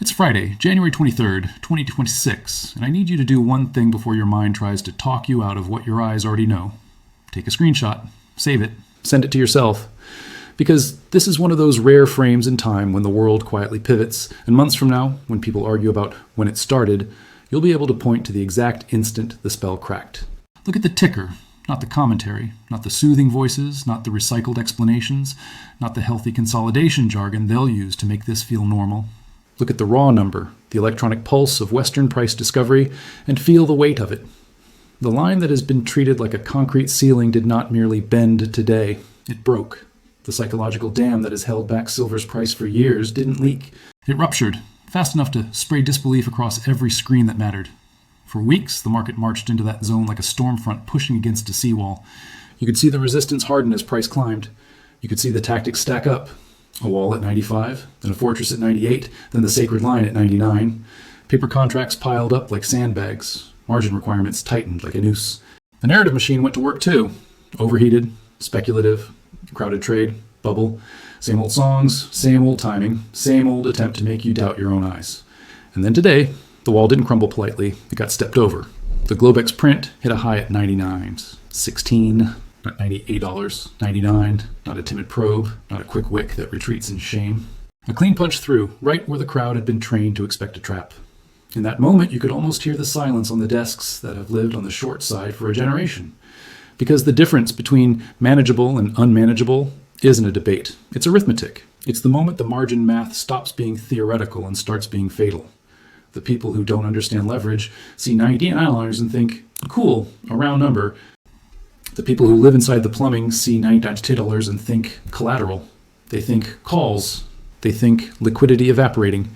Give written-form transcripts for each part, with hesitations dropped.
It's Friday, January 23rd, 2026, and I need you to do one thing before your mind tries to talk you out of what your eyes already know. Take a screenshot, save it, send it to yourself. Because this is one of those rare frames in time when the world quietly pivots, and months from now, when people argue about when it started, you'll be able to point to the exact instant the spell cracked. Look at the ticker, not the commentary, not the soothing voices, not the recycled explanations, not the healthy consolidation jargon they'll use to make this feel normal. Look at the raw number, the electronic pulse of Western price discovery, and feel the weight of it. The line that has been treated like a concrete ceiling did not merely bend today, it broke. The psychological dam that has held back silver's price for years didn't leak. It ruptured, fast enough to spray disbelief across every screen that mattered. For weeks, the market marched into that zone like a storm front pushing against a seawall. You could see the resistance harden as price climbed. You could see the tactics stack up. A wall at 95, then a fortress at 98, then the sacred line at 99. Paper contracts piled up like sandbags. Margin requirements tightened like a noose. The narrative machine went to work too. Overheated, speculative, crowded trade, bubble. Same old songs, same old timing, same old attempt to make you doubt your own eyes. And then today, the wall didn't crumble politely. It got stepped over. The Globex print hit a high at 99, 16, not $98, 99, not a timid probe, not a quick wick that retreats in shame. A clean punch through, right where the crowd had been trained to expect a trap. In that moment, you could almost hear the silence on the desks that have lived on the short side for a generation. Because the difference between manageable and unmanageable isn't a debate. It's arithmetic. It's the moment the margin math stops being theoretical and starts being fatal. The people who don't understand leverage see $99 and think, cool, a round number. The people who live inside the plumbing see $99 and think collateral. They think calls. They think liquidity evaporating.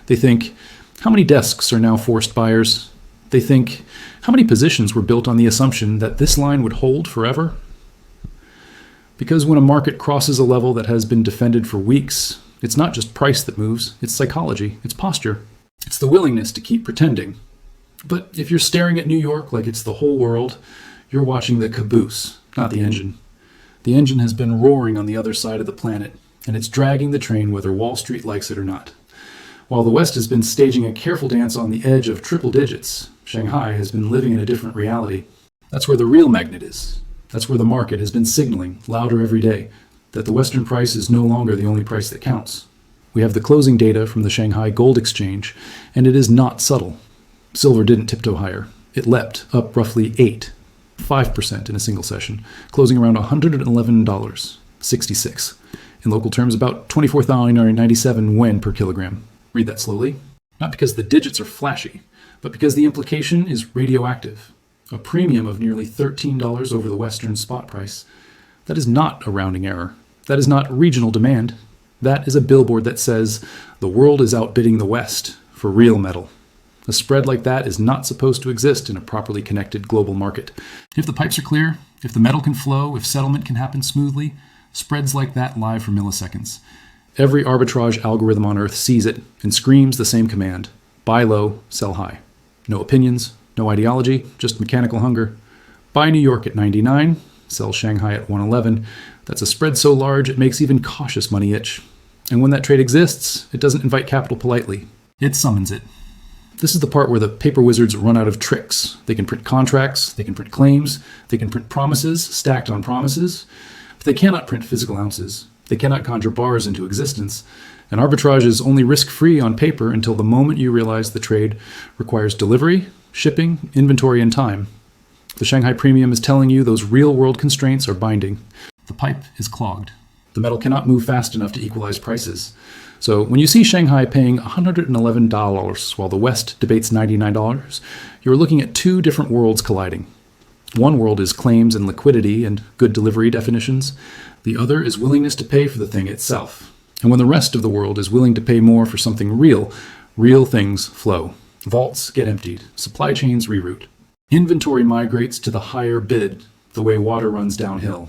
They think, how many desks are now forced buyers? They think, how many positions were built on the assumption that this line would hold forever? Because when a market crosses a level that has been defended for weeks, it's not just price that moves, it's psychology, it's posture. It's the willingness to keep pretending. But if you're staring at New York like it's the whole world, you're watching the caboose, not the engine. The engine has been roaring on the other side of the planet, and it's dragging the train whether Wall Street likes it or not. While the West has been staging a careful dance on the edge of triple digits, Shanghai has been living in a different reality. That's where the real magnet is. That's where the market has been signaling, louder every day, that the Western price is no longer the only price that counts. We have the closing data from the Shanghai Gold Exchange, and it is not subtle. Silver didn't tiptoe higher. It leapt up roughly 5% in a single session, closing around $111.66. In local terms, about $24.97 yuan per kilogram. Read that slowly. Not because the digits are flashy, but because the implication is radioactive. A premium of nearly $13 over the Western spot price. That is not a rounding error. That is not regional demand. That is a billboard that says the world is outbidding the West for real metal. A spread like that is not supposed to exist in a properly connected global market. If the pipes are clear, if the metal can flow, if settlement can happen smoothly, spreads like that lie for milliseconds. Every arbitrage algorithm on Earth sees it and screams the same command. Buy low, sell high. No opinions, no ideology, just mechanical hunger. Buy New York at 99, sell Shanghai at 111. That's a spread so large it makes even cautious money itch. And when that trade exists, it doesn't invite capital politely. It summons it. This is the part where the paper wizards run out of tricks. They can print contracts, they can print claims, they can print promises stacked on promises, but they cannot print physical ounces. They cannot conjure bars into existence. And arbitrage is only risk-free on paper until the moment you realize the trade requires delivery, shipping, inventory, and time. The Shanghai Premium is telling you those real-world constraints are binding. The pipe is clogged. The metal cannot move fast enough to equalize prices. So when you see Shanghai paying $111 while the West debates $99, you're looking at two different worlds colliding. One world is claims and liquidity and good delivery definitions. The other is willingness to pay for the thing itself. And when the rest of the world is willing to pay more for something real, real things flow. Vaults get emptied. Supply chains reroute. Inventory migrates to the higher bid, the way water runs downhill.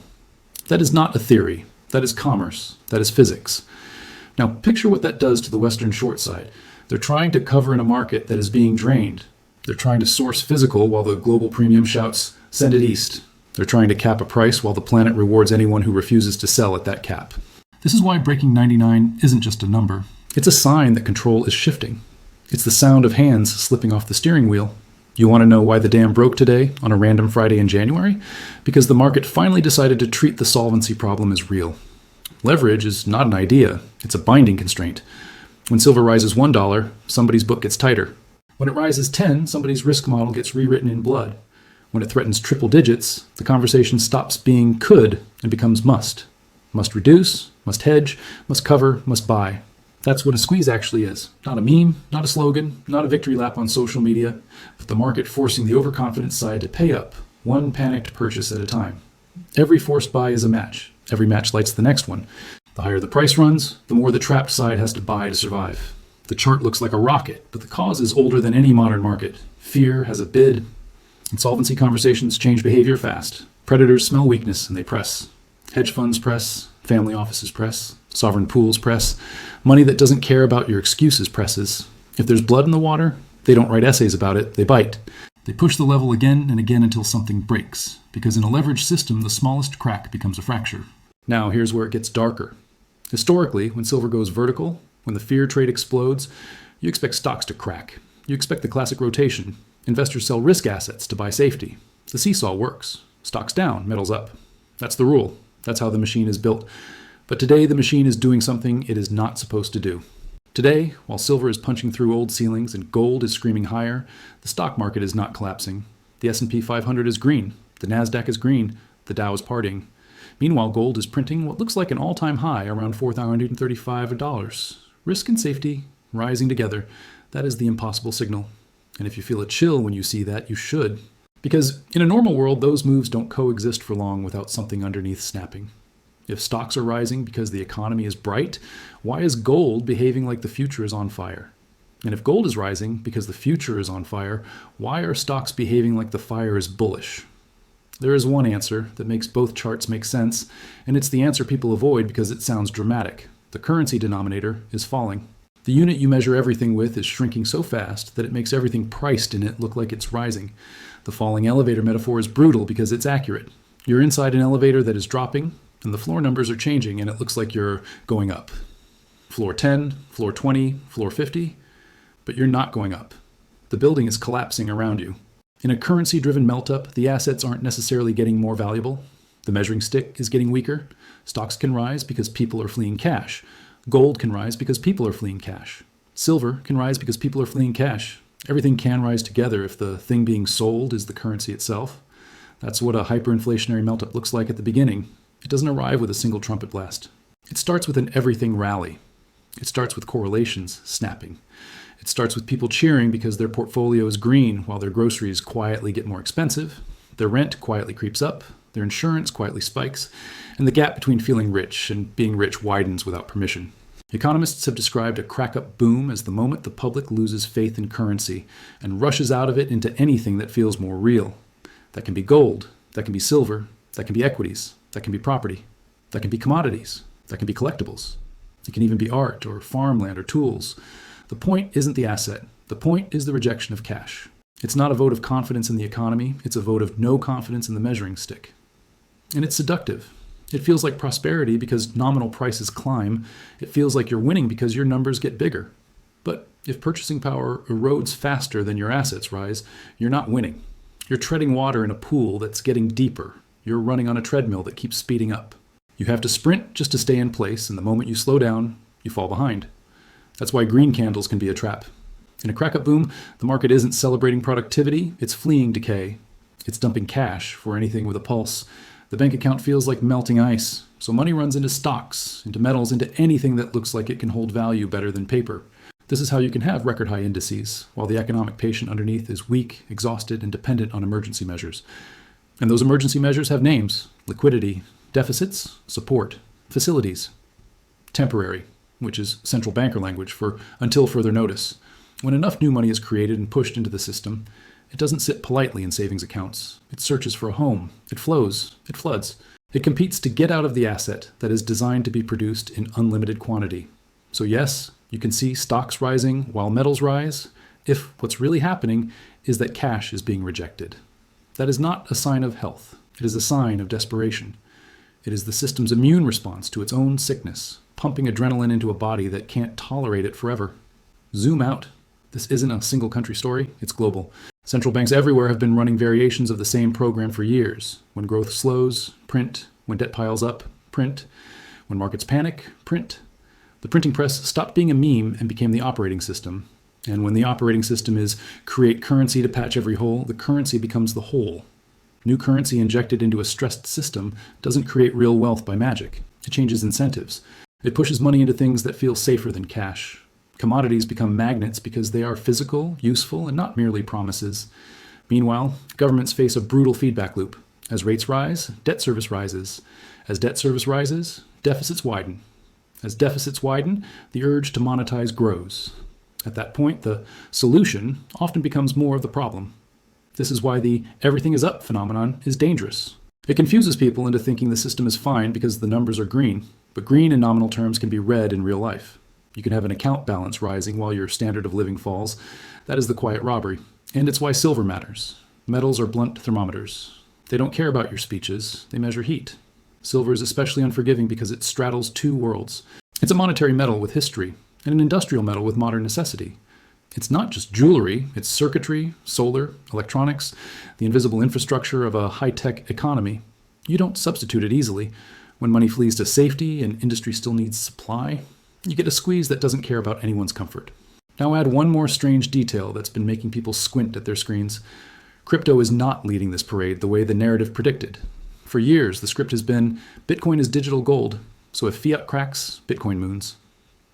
That is not a theory. That is commerce. That is physics. Now picture what that does to the Western short side. They're trying to cover in a market that is being drained. They're trying to source physical while the global premium shouts, send it east. They're trying to cap a price while the planet rewards anyone who refuses to sell at that cap. This is why breaking 99 isn't just a number. It's a sign that control is shifting. It's the sound of hands slipping off the steering wheel. You want to know why the dam broke today on a random Friday in January? Because the market finally decided to treat the solvency problem as real. Leverage is not an idea, it's a binding constraint. When silver rises $1, somebody's book gets tighter. When it rises 10, somebody's risk model gets rewritten in blood. When it threatens triple digits, the conversation stops being could and becomes must. Must reduce, must hedge, must cover, must buy. That's what a squeeze actually is. Not a meme, not a slogan, not a victory lap on social media, but the market forcing the overconfident side to pay up, one panicked purchase at a time. Every forced buy is a match. Every match lights the next one. The higher the price runs, the more the trapped side has to buy to survive. The chart looks like a rocket, but the cause is older than any modern market. Fear has a bid. Insolvency conversations change behavior fast. Predators smell weakness and they press. Hedge funds press. Family offices press. Sovereign pools press. Money that doesn't care about your excuses presses. If there's blood in the water, they don't write essays about it, they bite. They push the level again and again until something breaks, because in a leveraged system, the smallest crack becomes a fracture. Now here's where it gets darker. Historically, when silver goes vertical, when the fear trade explodes, you expect stocks to crack. You expect the classic rotation. Investors sell risk assets to buy safety. The seesaw works. Stocks down, metals up. That's the rule. That's how the machine is built. But today, the machine is doing something it is not supposed to do. Today, while silver is punching through old ceilings and gold is screaming higher, the stock market is not collapsing. The S&P 500 is green. The NASDAQ is green. The Dow is partying. Meanwhile, gold is printing what looks like an all-time high around $435. Risk and safety rising together. That is the impossible signal. And if you feel a chill when you see that, you should. Because in a normal world, those moves don't coexist for long without something underneath snapping. If stocks are rising because the economy is bright, why is gold behaving like the future is on fire? And if gold is rising because the future is on fire, why are stocks behaving like the fire is bullish? There is one answer that makes both charts make sense, and it's the answer people avoid because it sounds dramatic. The currency denominator is falling. The unit you measure everything with is shrinking so fast that it makes everything priced in it look like it's rising. The falling elevator metaphor is brutal because it's accurate. You're inside an elevator that is dropping, and the floor numbers are changing, and it looks like you're going up. Floor 10, floor 20, floor 50, but you're not going up. The building is collapsing around you. In a currency-driven melt-up, the assets aren't necessarily getting more valuable. The measuring stick is getting weaker. Stocks can rise because people are fleeing cash. Gold can rise because people are fleeing cash. Silver can rise because people are fleeing cash. Everything can rise together if the thing being sold is the currency itself. That's what a hyperinflationary melt-up looks like at the beginning. It doesn't arrive with a single trumpet blast. It starts with an everything rally. It starts with correlations snapping. It starts with people cheering because their portfolio is green while their groceries quietly get more expensive, their rent quietly creeps up, their insurance quietly spikes, and the gap between feeling rich and being rich widens without permission. Economists have described a crack-up boom as the moment the public loses faith in currency and rushes out of it into anything that feels more real. That can be gold, that can be silver, that can be equities, that can be property, that can be commodities, that can be collectibles. It can even be art or farmland or tools. The point isn't the asset. The point is the rejection of cash. It's not a vote of confidence in the economy. It's a vote of no confidence in the measuring stick. And it's seductive. It feels like prosperity because nominal prices climb. It feels like you're winning because your numbers get bigger. But if purchasing power erodes faster than your assets rise, you're not winning. You're treading water in a pool that's getting deeper. You're running on a treadmill that keeps speeding up. You have to sprint just to stay in place, and the moment you slow down, you fall behind. That's why green candles can be a trap. In a crack-up boom, the market isn't celebrating productivity, it's fleeing decay. It's dumping cash for anything with a pulse. The bank account feels like melting ice, so money runs into stocks, into metals, into anything that looks like it can hold value better than paper. This is how you can have record-high indices, while the economic patient underneath is weak, exhausted, and dependent on emergency measures. And those emergency measures have names: liquidity, deficits, support, facilities. Temporary, which is central banker language for until further notice. When enough new money is created and pushed into the system, it doesn't sit politely in savings accounts. It searches for a home. It flows. It floods. It competes to get out of the asset that is designed to be produced in unlimited quantity. So yes, you can see stocks rising while metals rise, if what's really happening is that cash is being rejected. That is not a sign of health. It is a sign of desperation. It is the system's immune response to its own sickness. pumping adrenaline into a body that can't tolerate it forever. Zoom out. This isn't a single country story, it's global. Central banks everywhere have been running variations of the same program for years. When growth slows, print. When debt piles up, print. When markets panic, print. The printing press stopped being a meme and became the operating system. And when the operating system is create currency to patch every hole, the currency becomes the whole. New currency injected into a stressed system doesn't create real wealth by magic. It changes incentives. It pushes money into things that feel safer than cash. Commodities become magnets because they are physical, useful, and not merely promises. Meanwhile, governments face a brutal feedback loop. As rates rise, debt service rises. As debt service rises, deficits widen. As deficits widen, the urge to monetize grows. At that point, the solution often becomes more of the problem. This is why the everything is up phenomenon is dangerous. It confuses people into thinking the system is fine because the numbers are green, but green in nominal terms can be red in real life. You can have an account balance rising while your standard of living falls. That is the quiet robbery. And it's why silver matters. Metals are blunt thermometers. They don't care about your speeches, they measure heat. Silver is especially unforgiving because it straddles two worlds. It's a monetary metal with history, and an industrial metal with modern necessity. It's not just jewelry, it's circuitry, solar, electronics, the invisible infrastructure of a high-tech economy. You don't substitute it easily. When money flees to safety and industry still needs supply, you get a squeeze that doesn't care about anyone's comfort. Now add one more strange detail that's been making people squint at their screens. Crypto is not leading this parade the way the narrative predicted. For years, the script has been, Bitcoin is digital gold, so if fiat cracks, Bitcoin moons.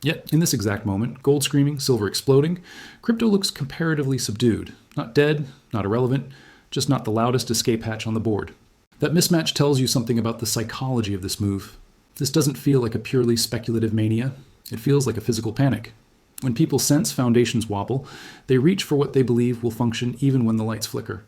Yet, in this exact moment, gold screaming, silver exploding, crypto looks comparatively subdued. Not dead, not irrelevant, just not the loudest escape hatch on the board. That mismatch tells you something about the psychology of this move. This doesn't feel like a purely speculative mania. It feels like a physical panic. When people sense foundations wobble, they reach for what they believe will function even when the lights flicker.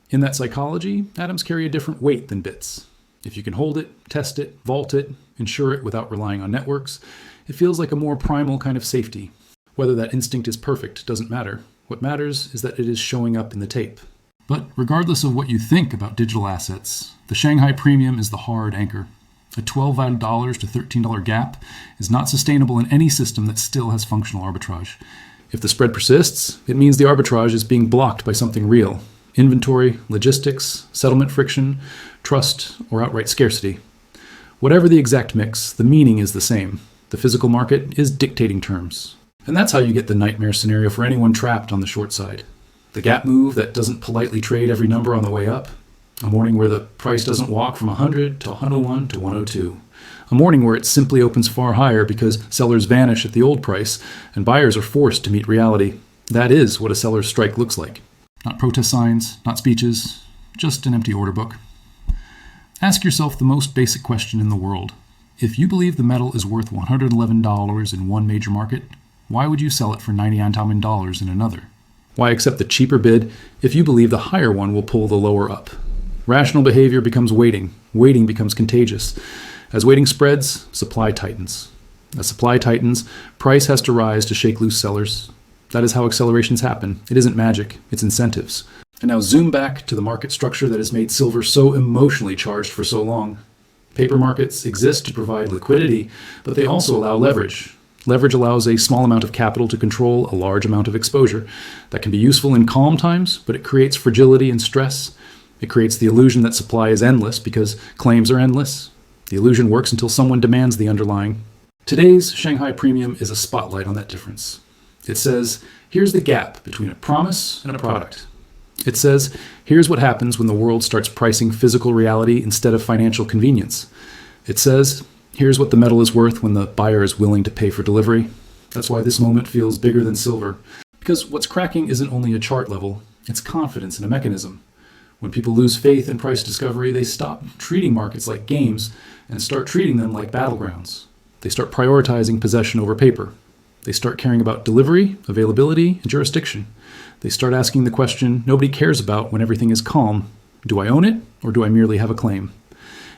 In that psychology, atoms carry a different weight than bits. If you can hold it, test it, vault it, insure it without relying on networks, it feels like a more primal kind of safety. Whether that instinct is perfect doesn't matter. What matters is that it is showing up in the tape. But regardless of what you think about digital assets, the Shanghai Premium is the hard anchor. A $12 to $13 gap is not sustainable in any system that still has functional arbitrage. If the spread persists, it means the arbitrage is being blocked by something real. Inventory, logistics, settlement friction, trust, or outright scarcity. Whatever the exact mix, the meaning is the same. The physical market is dictating terms. And that's how you get the nightmare scenario for anyone trapped on the short side. The gap move that doesn't politely trade every number on the way up. A morning where the price doesn't walk from 100 to 101 to 102. A morning where it simply opens far higher because sellers vanish at the old price and buyers are forced to meet reality. That is what a seller's strike looks like. Not protest signs, not speeches, just an empty order book. Ask yourself the most basic question in the world. If you believe the metal is worth $111 in one major market, why would you sell it for $99 in another? Why accept the cheaper bid if you believe the higher one will pull the lower up? Rational behavior becomes waiting. Waiting becomes contagious. As waiting spreads, supply tightens. As supply tightens, price has to rise to shake loose sellers. That is how accelerations happen. It isn't magic, it's incentives. And now zoom back to the market structure that has made silver so emotionally charged for so long. Paper markets exist to provide liquidity, but they also allow leverage. Leverage allows a small amount of capital to control a large amount of exposure. That can be useful in calm times, but it creates fragility and stress. It creates the illusion that supply is endless because claims are endless. The illusion works until someone demands the underlying. Today's Shanghai Premium is a spotlight on that difference. It says, here's the gap between a promise and a product. It says, here's what happens when the world starts pricing physical reality instead of financial convenience. It says, here's what the metal is worth when the buyer is willing to pay for delivery. That's why this moment feels bigger than silver. Because what's cracking isn't only a chart level, it's confidence in a mechanism. When people lose faith in price discovery, they stop treating markets like games and start treating them like battlegrounds. They start prioritizing possession over paper. They start caring about delivery, availability, and jurisdiction. They start asking the question nobody cares about when everything is calm. Do I own it, or do I merely have a claim?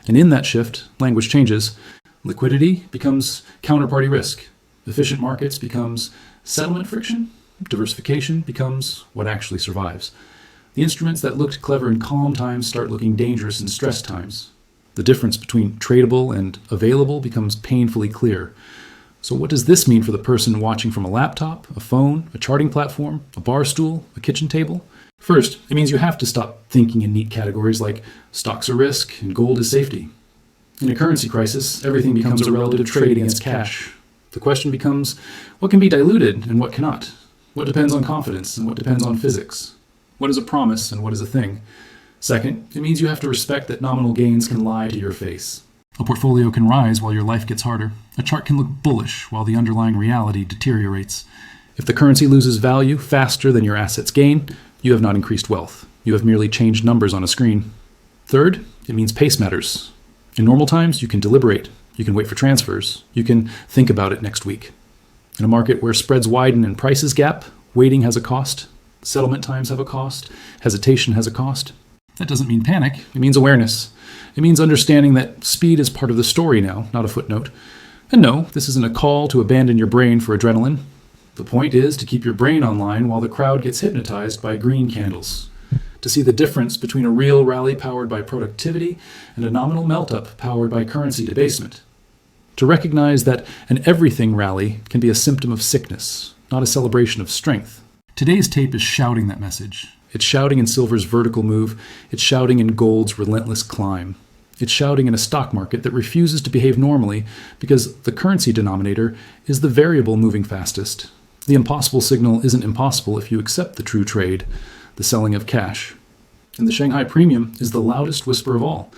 And in that shift, language changes. Liquidity becomes counterparty risk. Efficient markets becomes settlement friction. Diversification becomes what actually survives. The instruments that looked clever in calm times start looking dangerous in stress times. The difference between tradable and available becomes painfully clear. So what does this mean for the person watching from a laptop, a phone, a charting platform, a bar stool, a kitchen table? First, it means you have to stop thinking in neat categories like stocks are risk and gold is safety. In a currency crisis, everything becomes a relative trade against cash. The question becomes, what can be diluted and what cannot? What depends on confidence and what depends on physics? What is a promise and what is a thing? Second, it means you have to respect that nominal gains can lie to your face. A portfolio can rise while your life gets harder. A chart can look bullish while the underlying reality deteriorates. If the currency loses value faster than your assets gain, you have not increased wealth. You have merely changed numbers on a screen. Third, it means pace matters. In normal times, you can deliberate. You can wait for transfers. You can think about it next week. In a market where spreads widen and prices gap, waiting has a cost. Settlement times have a cost. Hesitation has a cost. That doesn't mean panic. It means awareness. It means understanding that speed is part of the story now, not a footnote. And no, this isn't a call to abandon your brain for adrenaline. The point is to keep your brain online while the crowd gets hypnotized by green candles. To see the difference between a real rally powered by productivity and a nominal melt-up powered by currency debasement. To recognize that an everything rally can be a symptom of sickness, not a celebration of strength. Today's tape is shouting that message. It's shouting in silver's vertical move. It's shouting in gold's relentless climb. It's shouting in a stock market that refuses to behave normally because the currency denominator is the variable moving fastest. The impossible signal isn't impossible if you accept the true trade, the selling of cash. And the Shanghai Premium is the loudest whisper of all.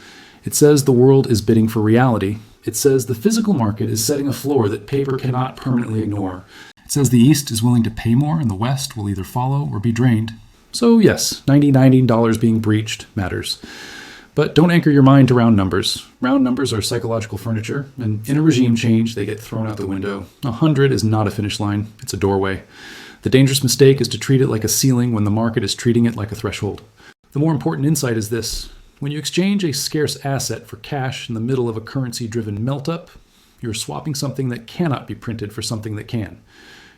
It says the world is bidding for reality. It says the physical market is setting a floor that paper cannot permanently ignore. It says the East is willing to pay more and the West will either follow or be drained. So yes, $90 being breached matters. But don't anchor your mind to round numbers. Round numbers are psychological furniture, and in a regime change, they get thrown out the window. 100 is not a finish line, it's a doorway. The dangerous mistake is to treat it like a ceiling when the market is treating it like a threshold. The more important insight is this. When you exchange a scarce asset for cash in the middle of a currency-driven melt-up, you're swapping something that cannot be printed for something that can.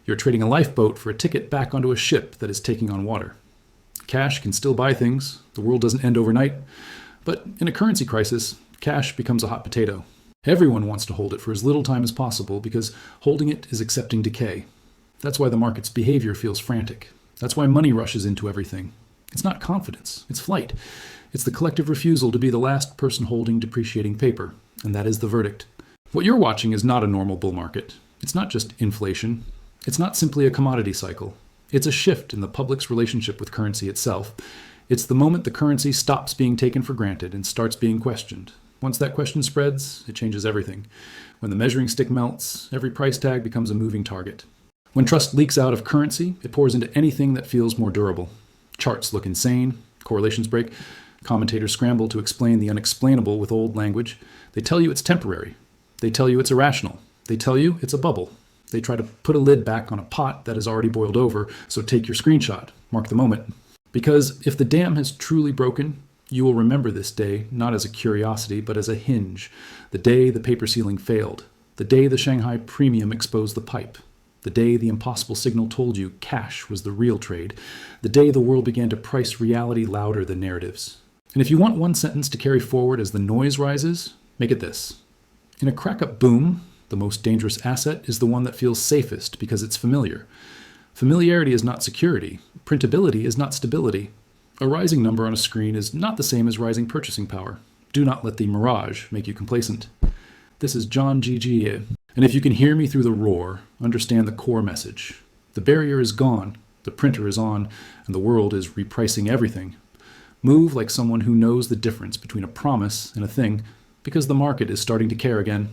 You're trading a lifeboat for a ticket back onto a ship that is taking on water. Cash can still buy things. The world doesn't end overnight. But in a currency crisis, cash becomes a hot potato. Everyone wants to hold it for as little time as possible because holding it is accepting decay. That's why the market's behavior feels frantic. That's why money rushes into everything. It's not confidence, it's flight. It's the collective refusal to be the last person holding depreciating paper, and that is the verdict. What you're watching is not a normal bull market. It's not just inflation. It's not simply a commodity cycle. It's a shift in the public's relationship with currency itself. It's the moment the currency stops being taken for granted and starts being questioned. Once that question spreads, it changes everything. When the measuring stick melts, every price tag becomes a moving target. When trust leaks out of currency, it pours into anything that feels more durable. Charts look insane, correlations break, commentators scramble to explain the unexplainable with old language. They tell you it's temporary. They tell you it's irrational. They tell you it's a bubble. They try to put a lid back on a pot that has already boiled over, so take your screenshot, mark the moment. Because if the dam has truly broken, you will remember this day not as a curiosity, but as a hinge. The day the paper ceiling failed. The day the Shanghai Premium exposed the pipe. The day the impossible signal told you cash was the real trade. The day the world began to price reality louder than narratives. And if you want one sentence to carry forward as the noise rises, make it this. In a crack-up boom, the most dangerous asset is the one that feels safest because it's familiar. Familiarity is not security. Printability is not stability. A rising number on a screen is not the same as rising purchasing power. Do not let the mirage make you complacent. This is John G.G. And if you can hear me through the roar, understand the core message. The barrier is gone, the printer is on, and the world is repricing everything. Move like someone who knows the difference between a promise and a thing, because the market is starting to care again.